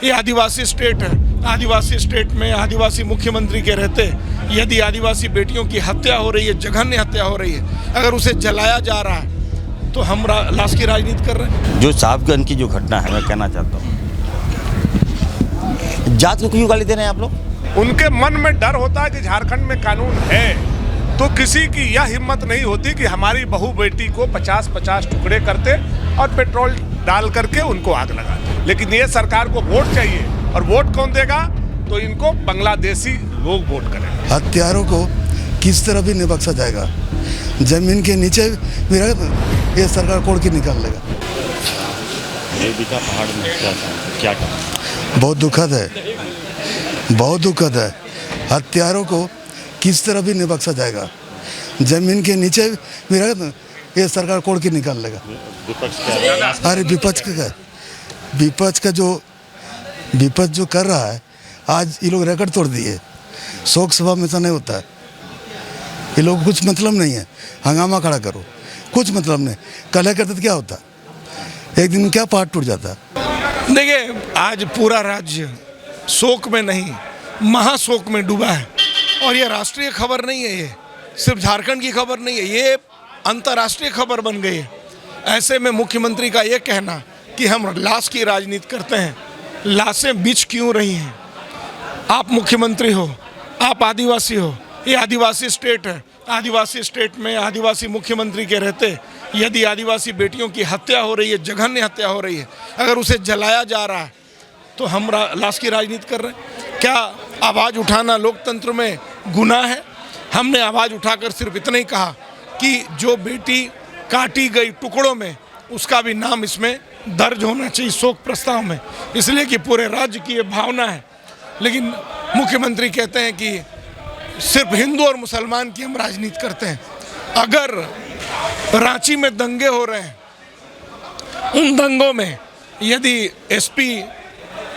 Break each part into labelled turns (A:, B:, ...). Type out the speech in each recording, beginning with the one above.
A: ये आदिवासी स्टेट है। आदिवासी स्टेट में आदिवासी मुख्यमंत्री के रहते यदि आदिवासी बेटियों की हत्या हो रही है, जघन्य हत्या हो रही है, अगर उसे जलाया जा रहा है तो हम लाश की राजनीति कर रहे हैं।
B: जो साहबगंज की जो घटना है, मैं कहना चाहता हूँ, जात को क्यों गाली दे रहे हैं आप लोग?
C: उनके मन में डर होता है कि झारखंड में कानून है, तो किसी की यह हिम्मत नहीं होती कि हमारी बहू बेटी को 50-50 टुकड़े करते और पेट्रोल डाल करके उनको आग लगाते। लेकिन ये सरकार को वोट चाहिए, और वोट कौन देगा? तो इनको बांग्लादेशी लोग वोट करेंगे।
D: हत्यारों को किस तरह भी नहीं बख्शा जाएगा। जमीन के नीचे भी ये सरकार कोड़ के निकाल लेगा।
B: पहाड़ में क्या कहा?
D: बहुत दुखद है, बहुत दुखद है। हत्यारों को किस तरह भी नहीं बख्शा जाएगा। जमीन के नीचे भी ये सरकार कोड़ के निकाल लेगा। अरे विपक्ष जो कर रहा है, आज ये लोग रिकॉर्ड तोड़ दिए। शोक सभा में ऐसा नहीं होता है। ये लोग कुछ मतलब नहीं है, हंगामा खड़ा करो, कुछ मतलब नहीं। कल करते तो क्या होता, एक दिन क्या पहाड़ टूट जाता।
A: देखिए, आज पूरा राज्य शोक में नहीं, महाशोक में डूबा है। और ये राष्ट्रीय खबर नहीं है, ये सिर्फ झारखंड की खबर नहीं है, ये अंतर्राष्ट्रीय खबर बन गई है। ऐसे में मुख्यमंत्री का ये कहना कि हम लाश की राजनीति करते हैं, लाशें बिछ क्यों रही हैं? आप मुख्यमंत्री हो, आप आदिवासी हो, ये आदिवासी स्टेट है। आदिवासी स्टेट में आदिवासी मुख्यमंत्री के रहते यदि आदिवासी बेटियों की हत्या हो रही है, जघन्य हत्या हो रही है, अगर उसे जलाया जा रहा है तो हम लाश की राजनीति कर रहे हैं। क्या आवाज़ उठाना लोकतंत्र में गुनाह है? हमने आवाज़ उठाकर सिर्फ इतना ही कहा कि जो बेटी काटी गई टुकड़ों में, उसका भी नाम इसमें दर्ज होना चाहिए शोक प्रस्ताव में, इसलिए कि पूरे राज्य की ये भावना है। लेकिन मुख्यमंत्री कहते हैं कि सिर्फ हिंदू और मुसलमान की हम राजनीति करते हैं। अगर रांची में दंगे हो रहे हैं, उन दंगों में यदि एसपी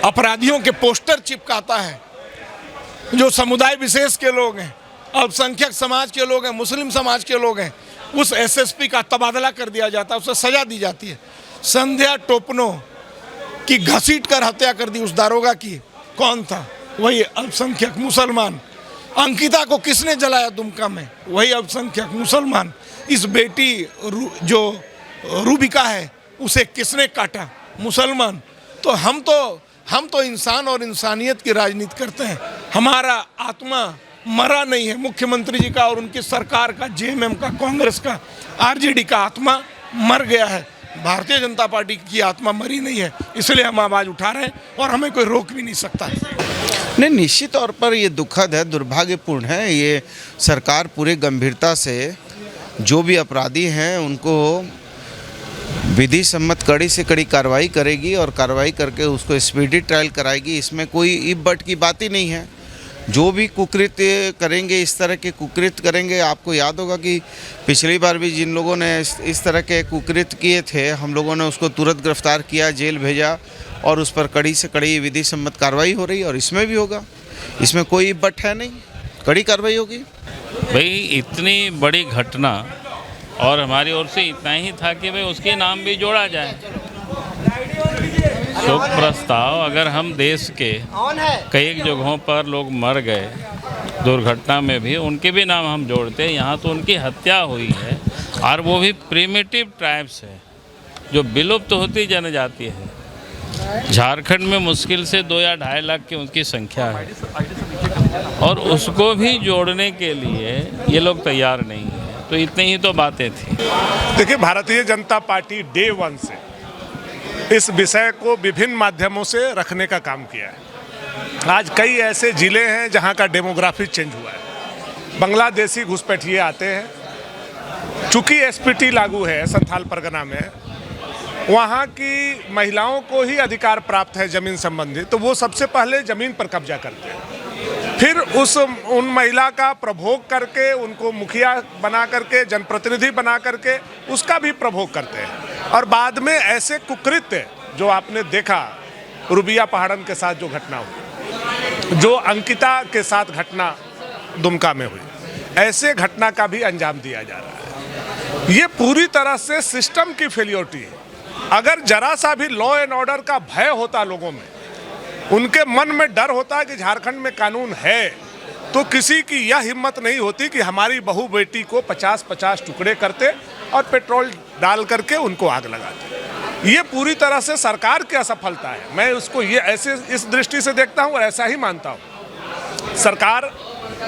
A: अपराधियों के पोस्टर चिपकाता है, जो समुदाय विशेष के लोग हैं, अल्पसंख्यक समाज के लोग हैं, मुस्लिम समाज के लोग हैं, उस एसएसपी का तबादला कर दिया जाता है, उसे सजा दी जाती है। संध्या टोपनो की घसीट कर हत्या कर दी उस दारोगा की, कौन था? वही अल्पसंख्यक मुसलमान। अंकिता को किसने जलाया दुमका में? वही अल्पसंख्यक मुसलमान। इस बेटी जो रूबिका है, उसे किसने काटा? मुसलमान। तो हम तो इंसान और इंसानियत की राजनीति करते हैं। हमारा आत्मा मरा नहीं है। मुख्यमंत्री जी का और उनकी सरकार का, जेएमएम का, कांग्रेस का, आरजेडी का आत्मा मर गया है। भारतीय जनता पार्टी की आत्मा मरी नहीं है, इसलिए हम आवाज़ उठा रहे हैं और हमें कोई रोक भी नहीं सकता है।
E: नहीं, निश्चित तौर पर ये दुखद है, दुर्भाग्यपूर्ण है। ये सरकार पूरे गंभीरता से जो भी अपराधी हैं उनको विधि सम्मत कड़ी से कड़ी कार्रवाई करेगी और कार्रवाई करके उसको स्पीडी ट्रायल कराएगी। इसमें कोई इब बट की बात ही नहीं है। जो भी कुकृत्य करेंगे, इस तरह के कुकृत्य करेंगे, आपको याद होगा कि पिछली बार भी जिन लोगों ने इस तरह के कुकृत्य किए थे, हम लोगों ने उसको तुरंत गिरफ्तार किया, जेल भेजा और उस पर कड़ी से कड़ी विधि सम्मत कार्रवाई हो रही है और इसमें भी होगा। इसमें कोई बट है नहीं, कड़ी कार्रवाई होगी।
F: भाई इतनी बड़ी घटना, और हमारी ओर से इतना ही था कि भाई उसके नाम भी जोड़ा जाए। शोक प्रस्ताव, अगर हम देश के कई जगहों पर लोग मर गए दुर्घटना में भी, उनके भी नाम हम जोड़ते हैं। यहाँ तो उनकी हत्या हुई है, और वो भी प्रिमिटिव ट्राइब्स है जो विलुप्त होती जनजाति है। झारखंड में मुश्किल से 2 या 2.5 लाख की उनकी संख्या है, और उसको भी जोड़ने के लिए ये लोग तैयार नहीं है। तो इतनी ही तो बातें थी।
C: देखिए, भारतीय जनता पार्टी डे 1 से इस विषय को विभिन्न माध्यमों से रखने का काम किया है। आज कई ऐसे जिले हैं जहां का डेमोग्राफी चेंज हुआ है। बांग्लादेशी घुसपैठिए आते हैं। चूंकि एसपीटी लागू है संथाल परगना में, वहां की महिलाओं को ही अधिकार प्राप्त है जमीन संबंधी, तो वो सबसे पहले जमीन पर कब्जा करते हैं। फिर उन महिला का प्रभोग करके, उनको मुखिया बना करके, जनप्रतिनिधि बना करके उसका भी प्रभोग करते हैं। और बाद में ऐसे कुकृत्य जो आपने देखा, रूबिया पहाड़न के साथ जो घटना हुई, जो अंकिता के साथ घटना दुमका में हुई, ऐसे घटना का भी अंजाम दिया जा रहा है। ये पूरी तरह से सिस्टम की फेलियोरिटी है। अगर जरा सा भी लॉ एंड ऑर्डर का भय होता लोगों में, उनके मन में डर होता है कि झारखंड में कानून है, तो किसी की यह हिम्मत नहीं होती कि हमारी बहू बेटी को 50-50 टुकड़े करते और पेट्रोल डाल करके उनको आग लगाते। ये पूरी तरह से सरकार की असफलता है। मैं उसको ये ऐसे इस दृष्टि से देखता हूँ और ऐसा ही मानता हूँ। सरकार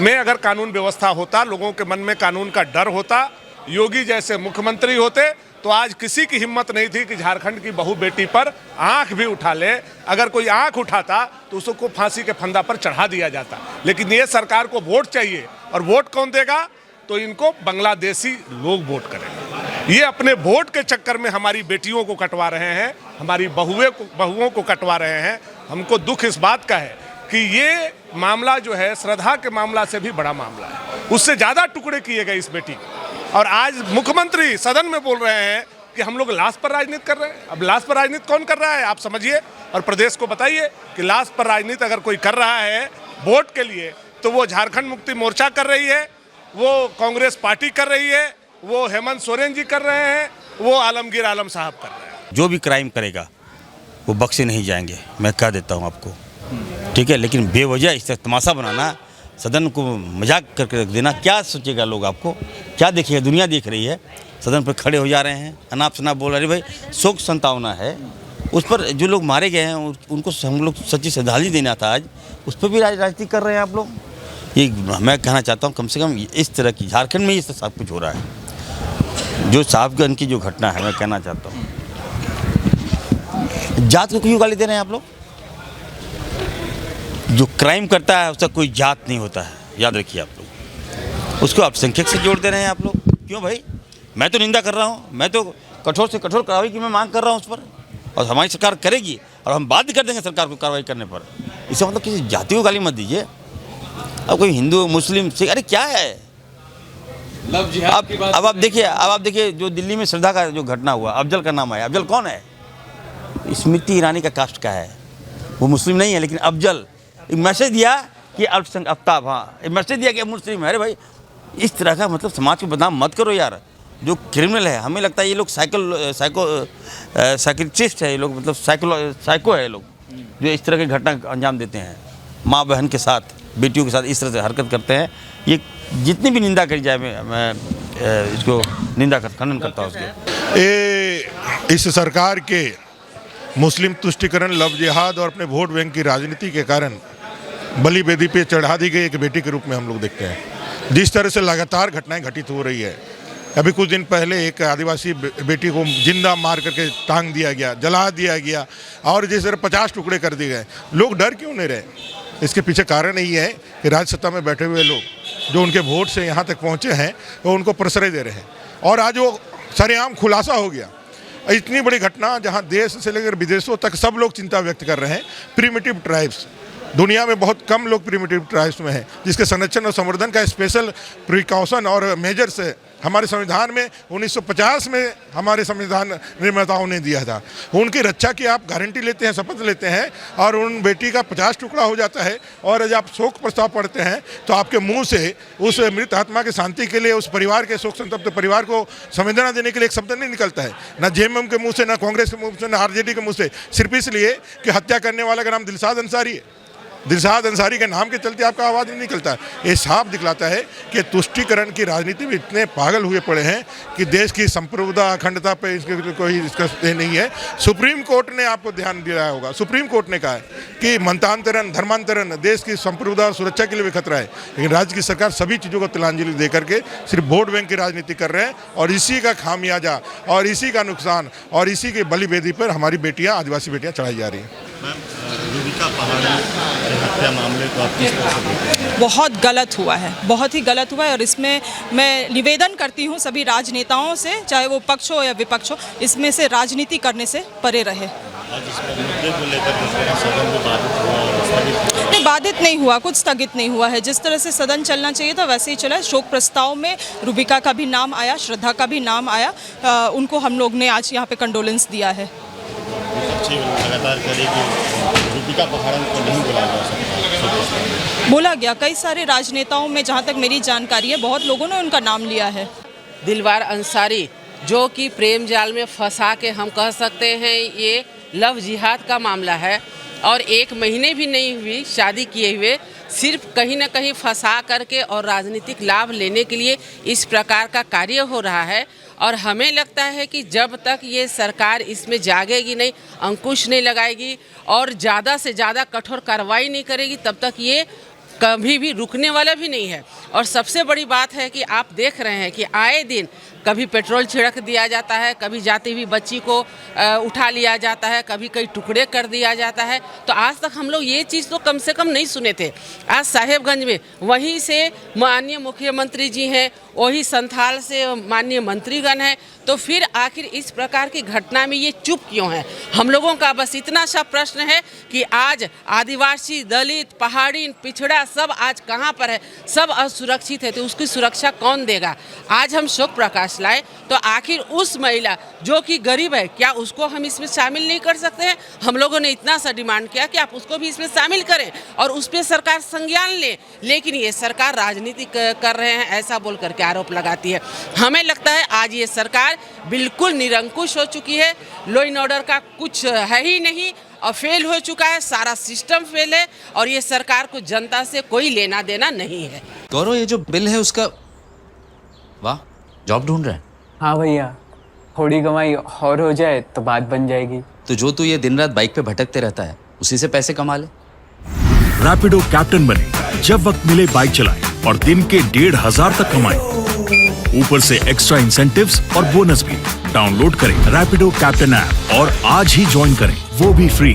C: में अगर कानून व्यवस्था होता, लोगों के मन में कानून का डर होता, योगी जैसे मुख्यमंत्री होते, तो आज किसी की हिम्मत नहीं थी कि झारखंड की बहू बेटी पर आंख भी उठा ले। अगर कोई आंख उठाता तो उसको फांसी के फंदा पर चढ़ा दिया जाता। लेकिन ये सरकार को वोट चाहिए, और वोट कौन देगा? तो इनको बांग्लादेशी लोग वोट करेंगे। ये अपने वोट के चक्कर में हमारी बेटियों को कटवा रहे हैं, हमारी बहुओं को कटवा रहे हैं। हमको दुख इस बात का है कि ये मामला जो है श्रद्धा के मामला से भी बड़ा मामला है, उससे ज़्यादा टुकड़े किए गए इस बेटी को। और आज मुख्यमंत्री सदन में बोल रहे हैं कि हम लोग लाश पर राजनीति कर रहे हैं। अब लाश पर राजनीति कौन कर रहा है, आप समझिए और प्रदेश को बताइए कि लाश पर राजनीति अगर कोई कर रहा है वोट के लिए, तो वो झारखंड मुक्ति मोर्चा कर रही है, वो कांग्रेस पार्टी कर रही है, वो हेमंत सोरेन जी कर रहे हैं, वो आलमगीर आलम साहब कर रहे हैं।
B: जो भी क्राइम करेगा वो बख्शे नहीं जाएंगे, मैं कह देता हूँ आपको, ठीक है। लेकिन बेवजह इस तरह तमाशा बनाना, सदन को मजाक करके रख देना, क्या सोचेगा लोग, आपको क्या देखिएगा? दुनिया देख रही है, सदन पर खड़े हो जा रहे हैं, अनाप शनाप बोल रहे भाई शोक संतावना है। उस पर जो लोग मारे गए हैं उनको हम लोग सच्ची श्रद्धांजलि देना था, आज उस पर भी राजनीति कर रहे हैं आप लोग। ये मैं कहना चाहता हूँ, कम से कम इस तरह की झारखंड में ये सब कुछ हो रहा है। जो साहबगंज की जो घटना है, मैं कहना चाहता हूँ, जात को क्यों गाली दे रहे हैं आप लोग? जो क्राइम करता है उसका कोई जात नहीं होता है, याद रखिए आप लोग। उसको अल्पसंख्यक से जोड़ दे रहे हैं आप लोग। क्यों भाई? मैं तो निंदा कर रहा हूँ, मैं तो कठोर से कठोर कार्रवाई की मैं मांग कर रहा हूँ उस पर, और हमारी सरकार करेगी और हम बाध्य कर देंगे सरकार को कार्रवाई करने पर। इसका मतलब किसी जाति को गाली मत दीजिए। अब कोई हिंदू मुस्लिम सिख, अरे क्या है? अब आप देखिए जो दिल्ली में श्रद्धा का जो घटना हुआ, अफजल का नाम आया। अफजल कौन है? स्मृति ईरानी का कास्ट का है, वो मुस्लिम नहीं है, लेकिन अफजल एक मैसेज दिया कि अल्पसंख्यक आफ्ताब, हाँ एक मैसेज दिया कि मुस्लिम है। अरे भाई, इस तरह का मतलब समाज को बदनाम मत करो यार। जो क्रिमिनल है, हमें लगता है ये लोग साइकिट्रिस्ट है, ये लोग मतलब साइको है, ये लोग जो इस तरह की घटना अंजाम देते हैं, माँ बहन के साथ, बेटियों के साथ इस तरह से हरकत करते हैं। ये जितनी भी निंदा करी जाए, मैं इसको खंडन करता हूँ उसके।
G: ये इस सरकार के मुस्लिम तुष्टिकरण, लव जिहाद और अपने वोट बैंक की राजनीति के कारण बलि बेदी पे चढ़ा दी गई एक बेटी के रूप में हम लोग देखते हैं। जिस तरह से लगातार घटनाएं घटित हो रही है, अभी कुछ दिन पहले एक आदिवासी बेटी को जिंदा मार करके टांग दिया गया, जला दिया गया, और जिस तरह 50 टुकड़े कर दिए गए। लोग डर क्यों नहीं रहे? इसके पीछे कारण यही है कि राज्य सत्ता में बैठे हुए लोग जो उनके वोट से यहाँ तक पहुँचे हैं, वो उनको प्रश्रय दे रहे हैं। और आज वो सरेआम खुलासा हो गया। इतनी बड़ी घटना जहाँ देश से लेकर विदेशों तक सब लोग चिंता व्यक्त कर रहे हैं। प्रिमिटिव ट्राइब्स, दुनिया में बहुत कम लोग प्रिमिटिव ट्राइब्स में हैं, जिसके संरक्षण और संवर्धन का स्पेशल प्रिकॉशन और मेजर्स हमारे संविधान में 1950 में हमारे संविधान निर्माताओं ने दिया था। उनकी रक्षा की आप गारंटी लेते हैं, शपथ लेते हैं, और उन बेटी का 50 टुकड़ा हो जाता है, और जब आप शोक प्रस्ताव पढ़ते हैं तो आपके मुंह से उस मृत आत्मा की शांति के लिए, उस परिवार के शोक संतप्त परिवार को संवेदना देने के लिए एक शब्द नहीं निकलता है, ना जेएमएम के मुँह से, ना कांग्रेस के मुँह से, ना आरजेडी के मुँह से, सिर्फ इसलिए कि हत्या करने वाले का नाम दिलशाद अंसारी है। दिलशाद अंसारी के नाम के चलते आपका आवाज़ नहीं निकलता। ये साफ दिखलाता है कि तुष्टीकरण की राजनीति में इतने पागल हुए पड़े हैं कि देश की संप्रभुता, अखंडता पे इसके कोई इसका नहीं है। सुप्रीम कोर्ट ने आपको ध्यान दिलाया होगा, सुप्रीम कोर्ट ने कहा है कि मतांतरण, धर्मांतरण देश की संप्रभुता और सुरक्षा के लिए भी खतरा है। लेकिन राज्य की सरकार सभी चीज़ों को तिलांजलि दे करके सिर्फ वोट बैंक की राजनीति कर रहे हैं, और इसी का खामियाजा और इसी का नुकसान और इसी के बलि बेदी पर हमारी बेटियाँ, आदिवासी बेटियाँ चढ़ाई जा रही हैं।
B: रूबिका पहाड़ी हत्या मामले को आप किस तरह से देखते हैं?
H: बहुत गलत हुआ है, बहुत ही गलत हुआ है, और इसमें मैं निवेदन करती हूँ सभी राजनेताओं से, चाहे वो पक्ष हो या विपक्ष हो, इसमें से राजनीति करने से परे रहे।
B: आज इस मुद्दे को लेकर सदन में बाधित हुआ और स्थगित
H: नहीं, बाधित नहीं हुआ, कुछ स्थगित नहीं हुआ है। जिस तरह से सदन चलना चाहिए था वैसे ही चला। शोक प्रस्ताव में रूबिका का भी नाम आया, श्रद्धा का भी नाम आया, उनको हम लोग ने आज यहाँ पे कंडोलेंस दिया है।
B: लगातार करेगी, रूबिका पहाड़न को नहीं बुलाया जा सकता,
H: बोला गया। कई सारे राजनेताओं में, जहाँ तक मेरी जानकारी है, बहुत लोगों ने उनका नाम लिया है।
I: दिलवार अंसारी, जो कि प्रेम जाल में फंसा के हम कह सकते हैं ये लव जिहाद का मामला है, और 1 महीने भी नहीं हुई शादी किए हुए, सिर्फ कहीं ना कहीं फंसा करके और राजनीतिक लाभ लेने के लिए इस प्रकार का कार्य हो रहा है। और हमें लगता है कि जब तक ये सरकार इसमें जागेगी नहीं, अंकुश नहीं लगाएगी और ज़्यादा से ज़्यादा कठोर कार्रवाई नहीं करेगी, तब तक ये कभी भी रुकने वाला भी नहीं है। और सबसे बड़ी बात है कि आप देख रहे हैं कि आए दिन कभी पेट्रोल छिड़क दिया जाता है, कभी जाती हुई बच्ची को उठा लिया जाता है, कभी कई टुकड़े कर दिया जाता है। तो आज तक हम लोग ये चीज़ तो कम से कम नहीं सुने थे। आज साहेबगंज में वहीं से माननीय मुख्यमंत्री जी हैं, वही संथाल से माननीय मंत्रीगण हैं, तो फिर आखिर इस प्रकार की घटना में ये चुप क्यों है? हम लोगों का बस इतना सा प्रश्न है कि आज आदिवासी, दलित, पहाड़ी, पिछड़ा सब आज कहाँ पर है? सब असुरक्षित है, तो उसकी सुरक्षा कौन देगा? आज हम शोक प्रकाश लाए, तो आखिर उस महिला जो कि गरीब है, क्या उसको हम इसमें शामिल नहीं कर सकते हैं? हम लोगों ने इतना सा डिमांड किया कि आप उसको भी इसमें शामिल करें और उस पर सरकार संज्ञान ले, लेकिन ये सरकार राजनीति कर रहे हैं ऐसा बोल करके आरोप लगाती है। हमें लगता है आज ये सरकार बिल्कुल निरंकुश हो चुकी है, लॉ एंड ऑर्डर का कुछ है ही नहीं और फेल हो चुका है, सारा सिस्टम फेल है और ये सरकार को जनता से कोई लेना देना नहीं है।
J: गौरव, ये जो बिल है उसका, वाह, जॉब ढूंढ रहे हैं?
K: हाँ भैया, थोड़ी कमाई और हो जाए तो बात बन जाएगी।
J: तो जो तू ये दिन रात बाइक पे भटकते रहता है उसी से पैसे कमा ले।
L: रैपिडो कैप्टन बने, जब वक्त मिले बाइक चलाएं और दिन के 1,500 तक कमाएं। ऊपर से एक्स्ट्रा इंसेंटिव्स और बोनस भी। डाउनलोड करें रैपिडो कैप्टन ऐप और आज ही ज्वाइन करें, वो भी फ्री।